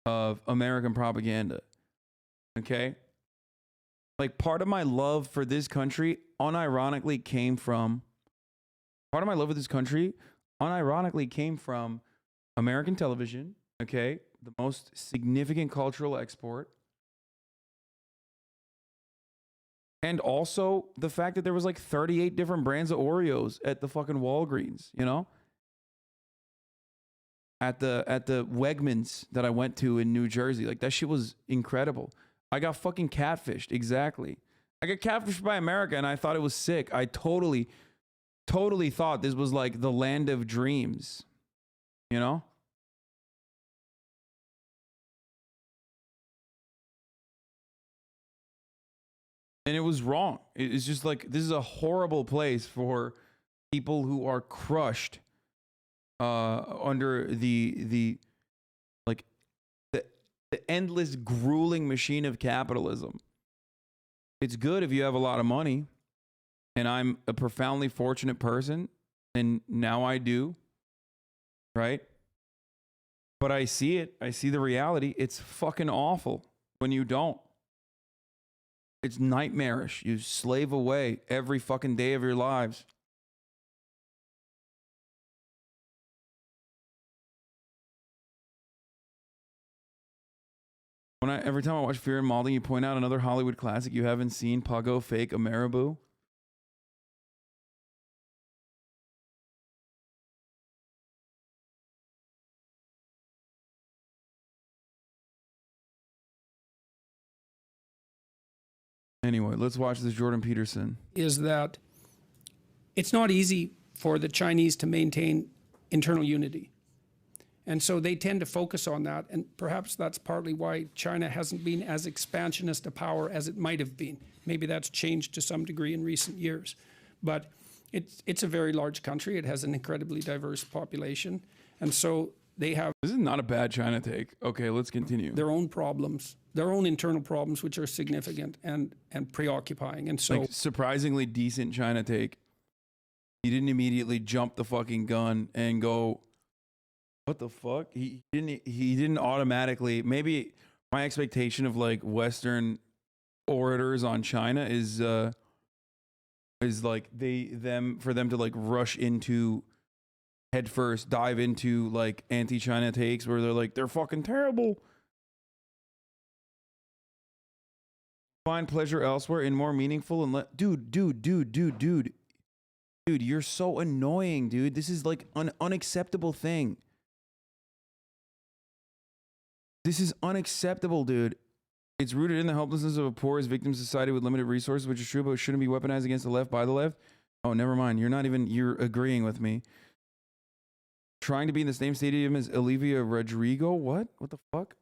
of American propaganda. Okay? Like part of my love for this country unironically came from American television, okay? The most significant cultural export. And also the fact that there was like 38 different brands of Oreos at the fucking Walgreens, you know? At the Wegmans that I went to in New Jersey. Like that shit was incredible. I got fucking catfished, exactly. I got catfished by America and I thought it was sick. I totally thought this was like the land of dreams, you know? And it was wrong. It's just like, this is a horrible place for people who are crushed under the like the endless grueling machine of capitalism. It's good if you have a lot of money, and I'm a profoundly fortunate person, and now I do, right? But I see it. I see the reality. It's fucking awful when you don't. It's nightmarish. You slave away every fucking day of your lives. Every time I watch Fear and Malding, you point out another Hollywood classic you haven't seen, Pago Fake a Marabou. Anyway, let's watch this Jordan Peterson. Is that it's not easy for the Chinese to maintain internal unity. And so they tend to focus on that. And perhaps that's partly why China hasn't been as expansionist a power as it might have been. Maybe that's changed to some degree in recent years. But it's a very large country. It has an incredibly diverse population. And so they have... This is not a bad China take. Okay, let's continue. Their own problems, their own internal problems, which are significant and preoccupying. And so... Like, surprisingly decent China take. He didn't immediately jump the fucking gun and go... What the fuck? He didn't automatically. Maybe my expectation of like Western orators on China is like for them to like rush into head first, dive into like anti-China takes where they're like, they're fucking terrible. Find pleasure elsewhere in more meaningful and dude, you're so annoying, dude. This is like an unacceptable thing. This is unacceptable, dude. It's rooted in the helplessness of a poor victim society with limited resources, which is true, but shouldn't be weaponized against the left by the left. Oh, never mind. You're agreeing with me. Trying to be in the same stadium as Olivia Rodrigo? What? What the fuck?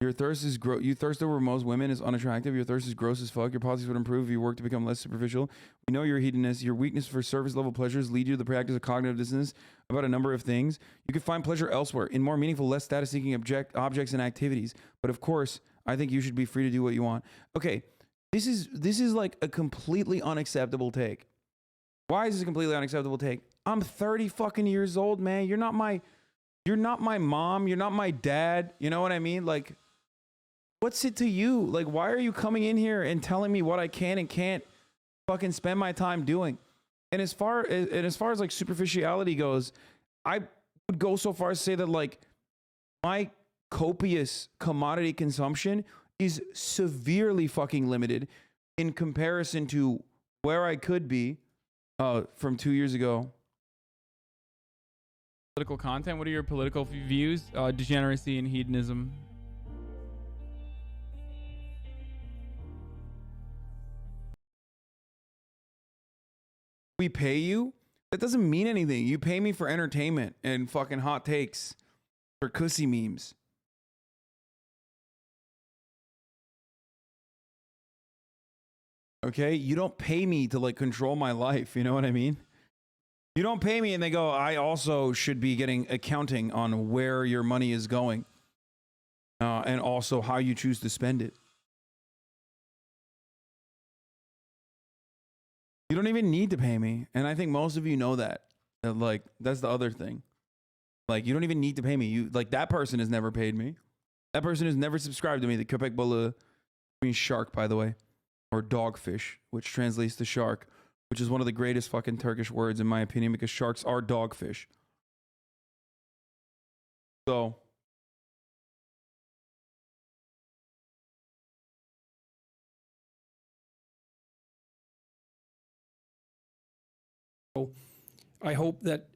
Your thirst is you thirst over most women is unattractive. Your thirst is gross as fuck. Your politics would improve if you work to become less superficial. We know you're a hedonist. Your weakness for surface level pleasures lead you to the practice of cognitive dissonance about a number of things. You can find pleasure elsewhere in more meaningful, less status seeking objects and activities. But of course, I think you should be free to do what you want. Okay, this is like a completely unacceptable take. Why is this a completely unacceptable take? I'm 30 fucking years old, man. You're not my mom. You're not my dad. You know what I mean? Like, what's it to you? Like, why are you coming in here and telling me what I can and can't fucking spend my time doing? And as far as like superficiality goes, I would go so far as to say that like my copious commodity consumption is severely fucking limited in comparison to where I could be from 2 years ago. Political content. What are your political views? Degeneracy and hedonism. We pay you? That doesn't mean anything. You pay me for entertainment and fucking hot takes for cussy memes. Okay? You don't pay me to like control my life. You know what I mean? You don't pay me and they go, I also should be getting accounting on where your money is going. And also how you choose to spend it. You don't even need to pay me. And I think most of you know that. Like, that's the other thing. Like, you don't even need to pay me. You like that person has never paid me. That person has never subscribed to me. The köpek balığı means shark, by the way, or dogfish, which translates to shark, which is one of the greatest fucking Turkish words in my opinion, because sharks are dogfish. So I hope that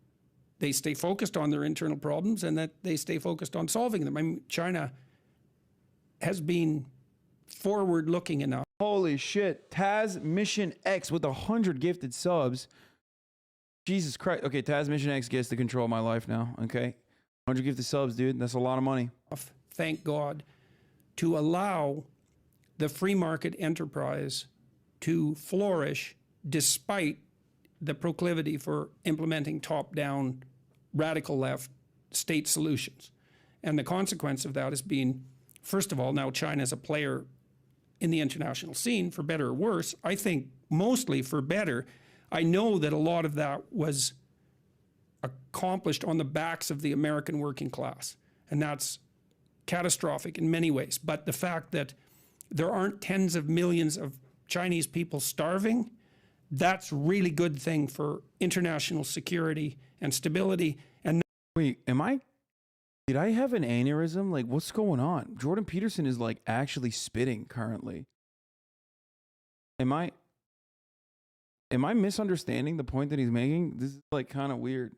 they stay focused on their internal problems and that they stay focused on solving them. I mean, China has been forward-looking enough. holy shit. Taz Mission X with 100 gifted subs. Jesus Christ. Okay, Taz Mission X gets to control my life now. Okay. 100 gifted subs, dude. That's a lot of money. Thank God, to allow the free market enterprise to flourish despite the proclivity for implementing top-down, radical left state solutions. And the consequence of that has been, first of all, now China is a player in the international scene, for better or worse. I think mostly for better. I know that a lot of that was accomplished on the backs of the American working class, and that's catastrophic in many ways. But the fact that there aren't tens of millions of Chinese people starving, that's a really good thing for international security and stability. And Wait, did I have an aneurysm? Like, what's going on? Jordan Peterson is like actually spitting currently. Am I misunderstanding the point that he's making? This is like kind of weird.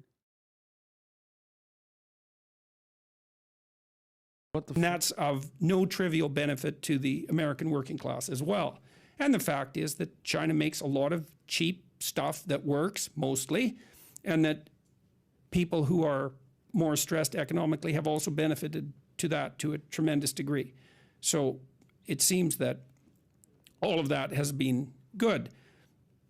What the And that's of no trivial benefit to the American working class as well. And the fact is that China makes a lot of cheap stuff that works mostly, and that people who are more stressed economically have also benefited to that to a tremendous degree. So it seems that all of that has been good.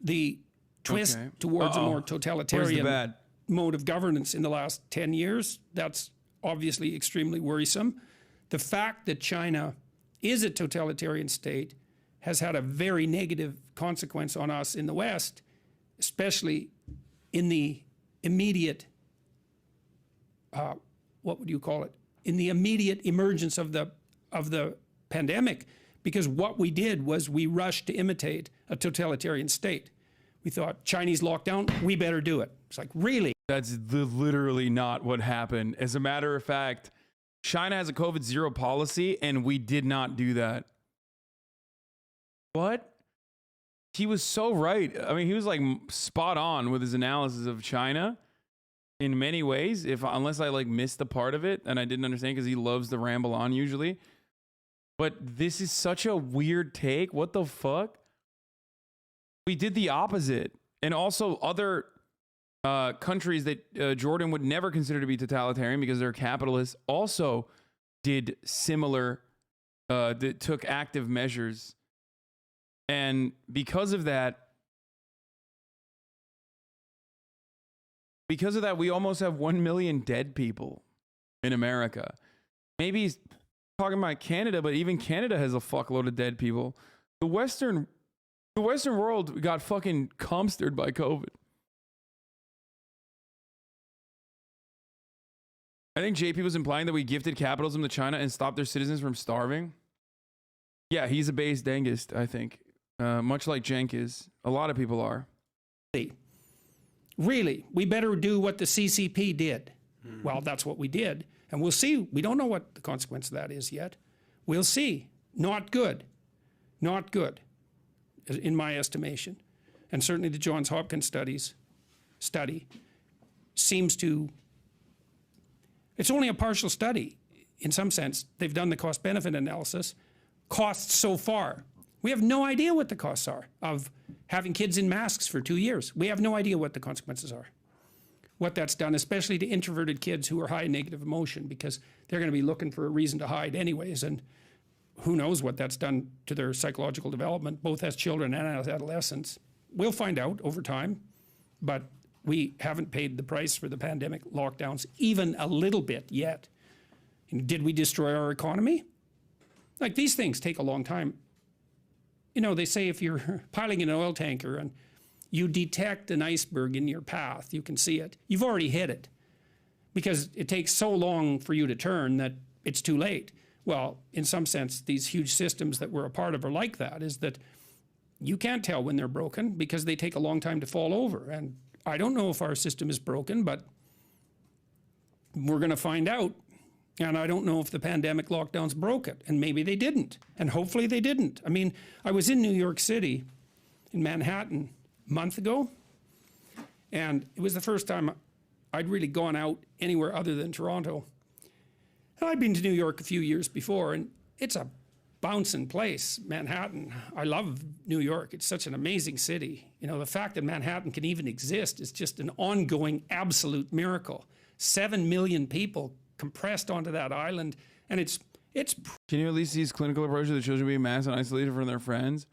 The twist towards a more totalitarian mode of governance in the last 10 years, that's obviously extremely worrisome. The fact that China is a totalitarian state has had a very negative consequence on us in the West, especially in the immediate, what would you call it? In the immediate emergence of the pandemic, because what we did was we rushed to imitate a totalitarian state. We thought, Chinese lockdown, we better do it. It's like, really? That's literally not what happened. As a matter of fact, China has a COVID-0 policy, and we did not do that. What? He was so right. I mean, he was like spot on with his analysis of China in many ways. Unless I like missed the part of it and I didn't understand, because he loves to ramble on usually. But this is such a weird take. What the fuck? We did the opposite. And also other countries that Jordan would never consider to be totalitarian because they're capitalists also did similar, that took active measures. And because of that, we almost have 1 million dead people in America. Maybe he's talking about Canada, but even Canada has a fuckload of dead people. The Western world got fucking comstered by COVID. I think JP was implying that we gifted capitalism to China and stopped their citizens from starving. Yeah, he's a base dengist, I think. Much like Cenk is. A lot of people are. Really, we better do what the CCP did. Well, that's what we did. And we'll see. We don't know what the consequence of that is yet. We'll see. Not good. Not good, in my estimation. And certainly the Johns Hopkins study seems to, it's only a partial study in some sense. They've done the cost-benefit analysis. Costs so far. We have no idea what the costs are of having kids in masks for 2 years. We have no idea what the consequences are. What that's done, especially to introverted kids who are high in negative emotion, because they're going to be looking for a reason to hide anyways. And who knows what that's done to their psychological development, both as children and as adolescents. We'll find out over time, but we haven't paid the price for the pandemic lockdowns even a little bit yet. And did we destroy our economy? Like, these things take a long time. You know, they say if you're piling an oil tanker and you detect an iceberg in your path, you can see it. You've already hit it. because it takes so long for you to turn that it's too late. Well, in some sense, these huge systems that we're a part of are like that, is that you can't tell when they're broken because they take a long time to fall over. And I don't know if our system is broken, but we're going to find out. And I don't know if the pandemic lockdowns broke it. And maybe they didn't. And hopefully they didn't. I mean, I was in New York City, in Manhattan, a month ago. And it was the first time I'd really gone out anywhere other than Toronto. And I'd been to New York a few years before, and it's a bouncing place, Manhattan. I love New York. It's such an amazing city. You know, the fact that Manhattan can even exist is just an ongoing absolute miracle. 7 million people compressed onto that island, and it's. Can you at least see his clinical approach to the children being masked and isolated from their friends?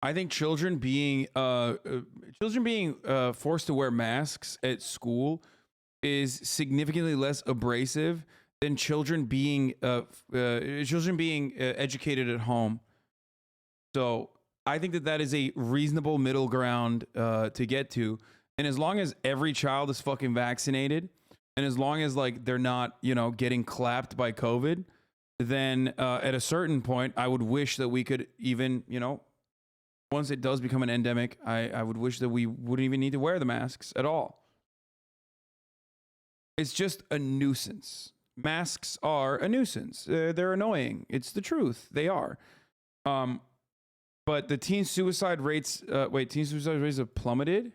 I think children being forced to wear masks at school is significantly less abrasive than children being educated at home. So I think that is a reasonable middle ground to get to. And as long as every child is fucking vaccinated, and as long as like they're not, you know, getting clapped by COVID, then at a certain point, I would wish that we could even, you know, once it does become an endemic, I would wish that we wouldn't even need to wear the masks at all. It's just a nuisance. Masks are a nuisance. They're annoying. It's the truth. They are. But the teen suicide rates, teen suicide rates have plummeted?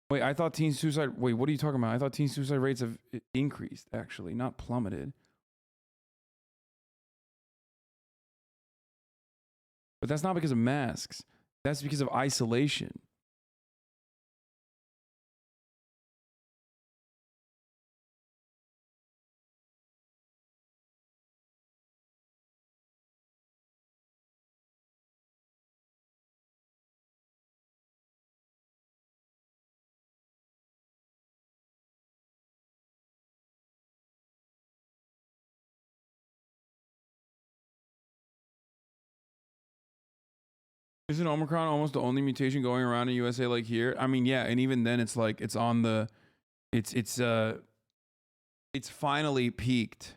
Wait, I thought teen suicide, what are you talking about? I thought teen suicide rates have increased, actually, not plummeted. But that's not because of masks. That's because of isolation. Isn't Omicron almost the only mutation going around in USA like here? I mean, yeah, and even then it's like it's on the it's finally peaked.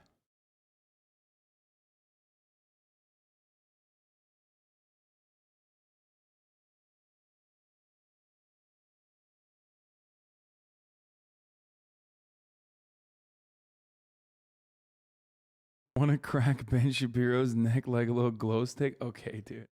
Want to crack Ben Shapiro's neck like a little glow stick? Okay, dude.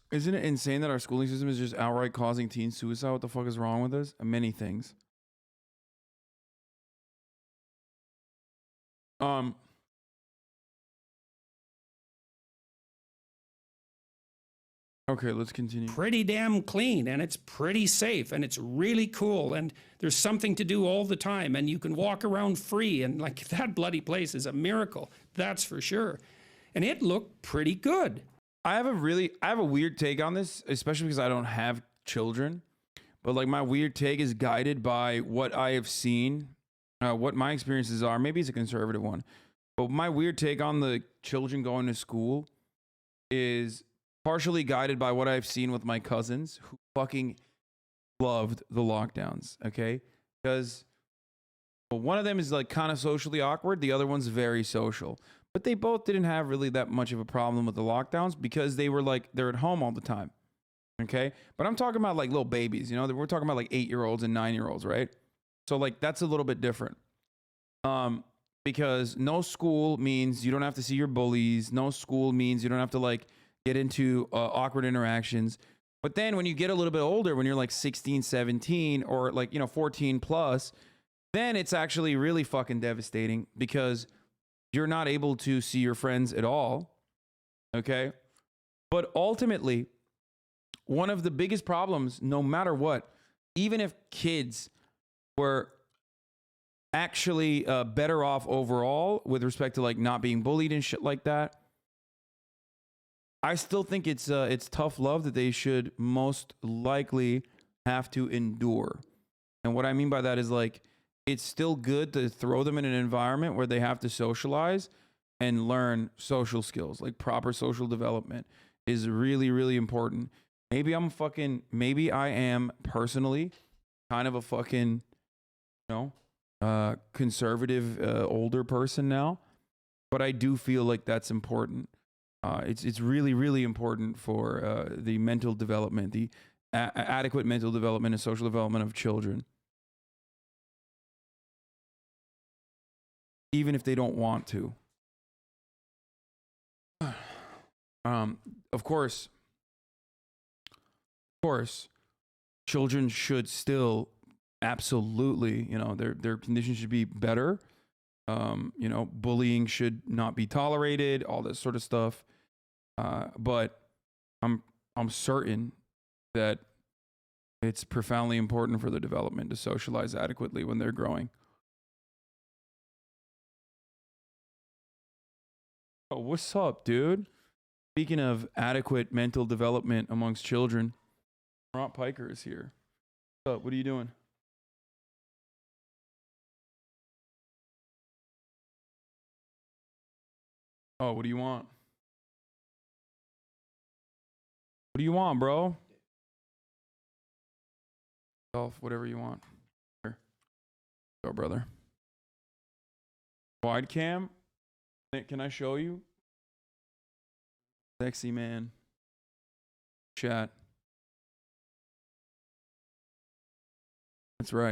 Isn't it insane that our schooling system is just outright causing teen suicide? What the fuck is wrong with us? Many things. Okay, let's continue. Pretty damn clean, and it's pretty safe, and it's really cool, and there's something to do all the time, and you can walk around free, and like that bloody place is a miracle, that's for sure. And it looked pretty good. I have a weird take on this, especially because I don't have children. But like my weird take is guided by what I have seen, what my experiences are. Maybe it's a conservative one. But my weird take on the children going to school is partially guided by what I've seen with my cousins who fucking loved the lockdowns, okay? Because one of them is like kind of socially awkward. The other one's very social. But they both didn't have really that much of a problem with the lockdowns because they're at home all the time. Okay. But I'm talking about like little babies, you know, we're talking about like 8-year-olds and 9-year-olds, right? So like that's a little bit different. Because no school means you don't have to see your bullies. No school means you don't have to like get into awkward interactions. But then when you get a little bit older, when you're like 16, 17 or like, you know, 14 plus, then it's actually really fucking devastating because you're not able to see your friends at all, okay? But ultimately, one of the biggest problems, no matter what, even if kids were actually better off overall with respect to like not being bullied and shit like that. I still think it's tough love that they should most likely have to endure. And what I mean by that is like it's still good to throw them in an environment where they have to socialize and learn social skills, like proper social development is really, really important. Maybe I am personally kind of a fucking, conservative, older person now, but I do feel like that's important. It's really, really important for the mental development, the adequate mental development and social development of children. Even if they don't want to. Of course, children should still absolutely, their conditions should be better. Bullying should not be tolerated, all this sort of stuff. But I'm certain that it's profoundly important for their development to socialize adequately when they're growing. Oh, what's up, dude? Speaking of adequate mental development amongst children, Ront Piker is here. What's up? What are you doing? Oh, what do you want? What do you want, bro? Whatever you want. Here. Go, brother. Wide cam? Can I show you? Sexy man. Chat. That's right.